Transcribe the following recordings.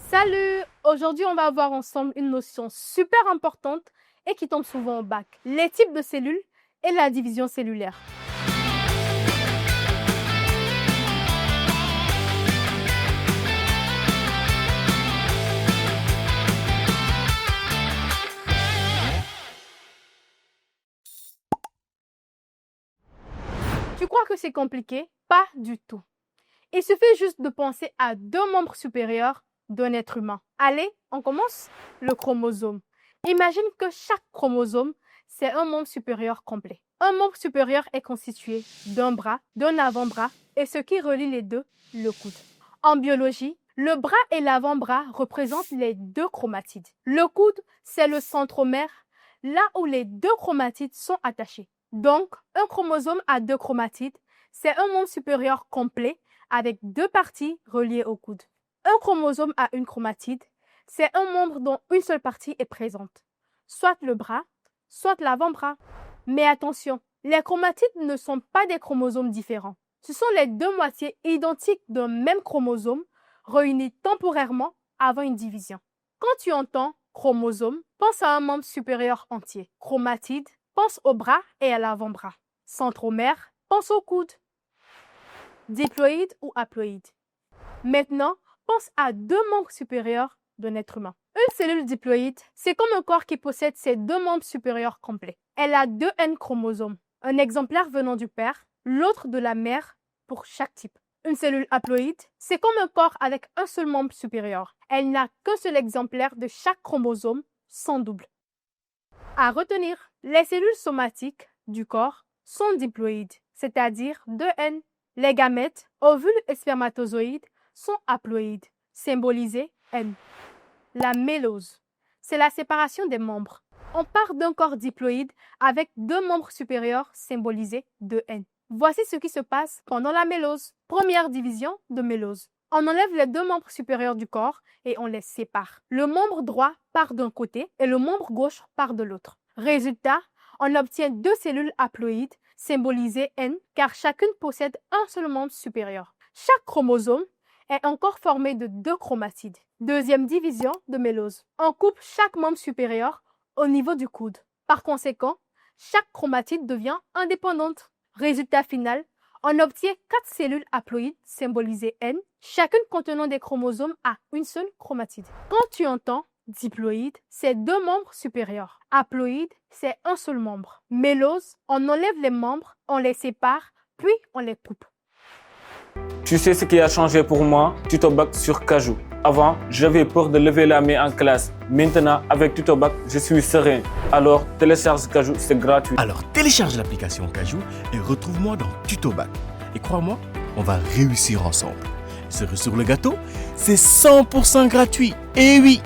Salut! Aujourd'hui, on va voir ensemble une notion super importante et qui tombe souvent au bac. Les types de cellules et la division cellulaire. Tu crois que c'est compliqué? Pas du tout. Il suffit juste de penser à deux membres supérieurs d'un être humain. Allez, on commence? Le chromosome. Imagine que chaque chromosome, c'est un membre supérieur complet. Un membre supérieur est constitué d'un bras, d'un avant-bras et ce qui relie les deux, le coude. En biologie, le bras et l'avant-bras représentent les deux chromatides. Le coude, c'est le centromère, là où les deux chromatides sont attachés. Donc, un chromosome à deux chromatides, c'est un membre supérieur complet avec deux parties reliées au coude. Un chromosome à une chromatide, c'est un membre dont une seule partie est présente, soit le bras, soit l'avant-bras. Mais attention, les chromatides ne sont pas des chromosomes différents. Ce sont les deux moitiés identiques d'un même chromosome réunies temporairement avant une division. Quand tu entends chromosome, pense à un membre supérieur entier. Chromatide, pense au bras et à l'avant-bras. Centromère, pense au coude. Diploïde ou haploïde. Maintenant, pense à deux membres supérieurs d'un être humain. Une cellule diploïde, c'est comme un corps qui possède ses deux membres supérieurs complets. Elle a deux N chromosomes, un exemplaire venant du père, l'autre de la mère pour chaque type. Une cellule haploïde, c'est comme un corps avec un seul membre supérieur. Elle n'a qu'un seul exemplaire de chaque chromosome, sans double. À retenir, les cellules somatiques du corps sont diploïdes, c'est-à-dire 2N. Les gamètes, ovules et spermatozoïdes, sont haploïdes, symbolisés N. La mélose, c'est la séparation des membres. On part d'un corps diploïde avec deux membres supérieurs symbolisés 2N. Voici ce qui se passe pendant la mélose. Première division de mélose. On enlève les deux membres supérieurs du corps et on les sépare. Le membre droit part d'un côté et le membre gauche part de l'autre. Résultat, on obtient deux cellules haploïdes symbolisées N car chacune possède un seul membre supérieur. Chaque chromosome est encore formé de deux chromatides. Deuxième division de mélose. On coupe chaque membre supérieur au niveau du coude. Par conséquent, chaque chromatide devient indépendante. Résultat final, on obtient 4 cellules haploïdes symbolisées N, chacune contenant des chromosomes à une seule chromatide. Quand tu entends diploïde, c'est deux membres supérieurs. Haploïde, c'est un seul membre. Mélose, on enlève les membres, on les sépare, puis on les coupe. Tu sais ce qui a changé pour moi? Tutobac sur Kahoot. Avant, j'avais peur de lever la main en classe. Maintenant, avec Tutobac, je suis serein. Alors, télécharge Kahoot, c'est gratuit. Alors, télécharge l'application Kahoot et retrouve-moi dans Tutobac. Et crois-moi, on va réussir ensemble. Cerise sur le gâteau, c'est 100% gratuit. Et oui!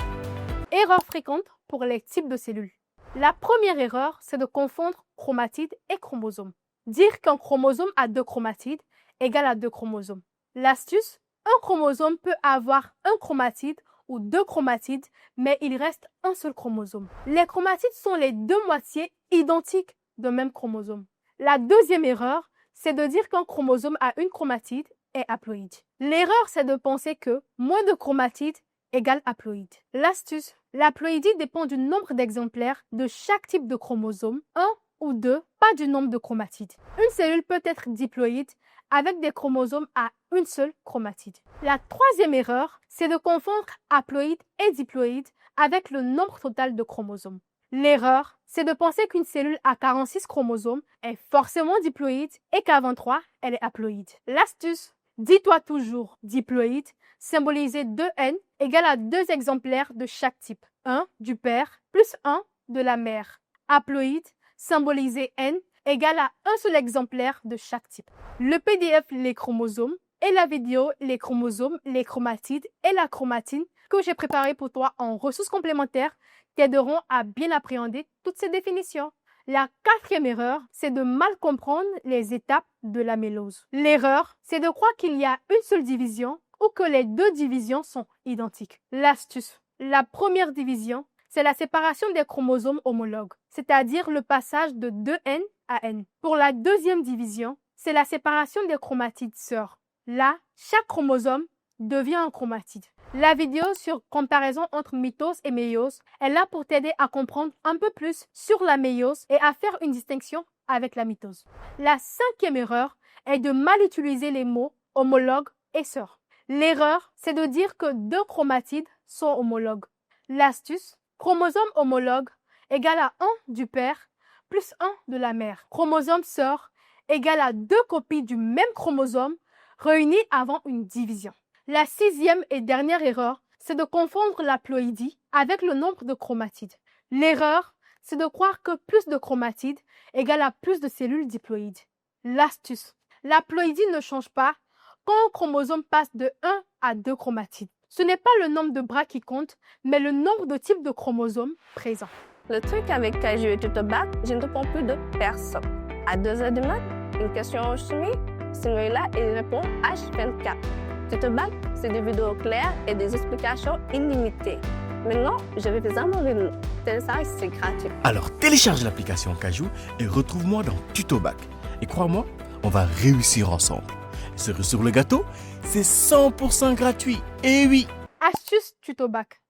Erreurs fréquentes pour les types de cellules. La première erreur, c'est de confondre chromatide et chromosome. Dire qu'un chromosome a deux chromatides égale à deux chromosomes. L'astuce, un chromosome peut avoir un chromatide ou deux chromatides, mais il reste un seul chromosome. Les chromatides sont les deux moitiés identiques d'un même chromosome. La deuxième erreur, c'est de dire qu'un chromosome a une chromatide est haploïde. L'erreur, c'est de penser que moins de chromatides égale haploïde. L'astuce, l'haploïdie dépend du nombre d'exemplaires de chaque type de chromosome, un ou deux, pas du nombre de chromatides. Une cellule peut être diploïde avec des chromosomes à une seule chromatide. La troisième erreur, c'est de confondre haploïde et diploïde avec le nombre total de chromosomes. L'erreur, c'est de penser qu'une cellule à 46 chromosomes est forcément diploïde et qu'à 23, elle est haploïde. L'astuce, dis-toi toujours diploïde, symbolisé 2N, égale à deux exemplaires de chaque type. 1 du père plus 1 de la mère. Haploïde, symbolisé N, égale à un seul exemplaire de chaque type. Le PDF, les chromosomes, et la vidéo, les chromosomes, les chromatides et la chromatine que j'ai préparé pour toi en ressources complémentaires t'aideront à bien appréhender toutes ces définitions. La quatrième erreur, c'est de mal comprendre les étapes de la mélose. L'erreur, c'est de croire qu'il y a une seule division ou que les deux divisions sont identiques. L'astuce, la première division, c'est la séparation des chromosomes homologues, c'est-à-dire le passage de 2N à N. Pour la deuxième division, c'est la séparation des chromatides sœurs. Là, chaque chromosome devient un chromatide. La vidéo sur comparaison entre mitose et méiose est là pour t'aider à comprendre un peu plus sur la méiose et à faire une distinction avec la mitose. La cinquième erreur est de mal utiliser les mots homologue et sœur. L'erreur, c'est de dire que deux chromatides sont homologues. L'astuce, chromosome homologue égale à 1 du père plus 1 de la mère. Chromosome sœur égale à 2 copies du même chromosome réunies avant une division. La sixième et dernière erreur, c'est de confondre la ploïdie avec le nombre de chromatides. L'erreur, c'est de croire que plus de chromatides égale à plus de cellules diploïdes. L'astuce, la ploïdie ne change pas quand un chromosome passe de 1 à 2 chromatides. Ce n'est pas le nombre de bras qui compte, mais le nombre de types de chromosomes présents. Le truc avec Caju et Tutobac, je ne réponds plus de personne. À 2h du mat, une question en chimie, celui-là, il répond H24. Tutobac, c'est des vidéos claires et des explications illimitées. Maintenant, je vais vous envoyer le télécharge, c'est gratuit. Alors télécharge l'application Caju et retrouve-moi dans Tutobac. Et crois-moi, on va réussir ensemble. Cerise sur le gâteau, c'est 100% gratuit. Et oui! Astuce Tutobac.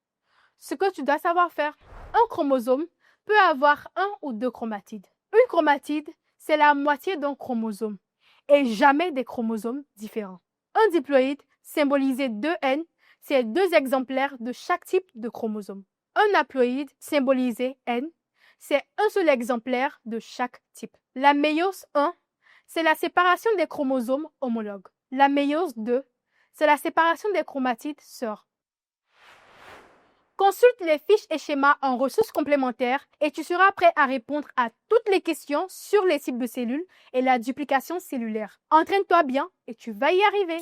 Ce que tu dois savoir faire. Un chromosome peut avoir 1 ou 2 chromatides. Une chromatide, c'est la moitié d'un chromosome et jamais des chromosomes différents. Un diploïde, symbolisé 2N, c'est 2 exemplaires de chaque type de chromosome. Un haploïde, symbolisé N, c'est un seul exemplaire de chaque type. La méiose 1, c'est la séparation des chromosomes homologues. La méiose 2, c'est la séparation des chromatides sœurs. Consulte les fiches et schémas en ressources complémentaires et tu seras prêt à répondre à toutes les questions sur les types de cellules et la duplication cellulaire. Entraîne-toi bien et tu vas y arriver.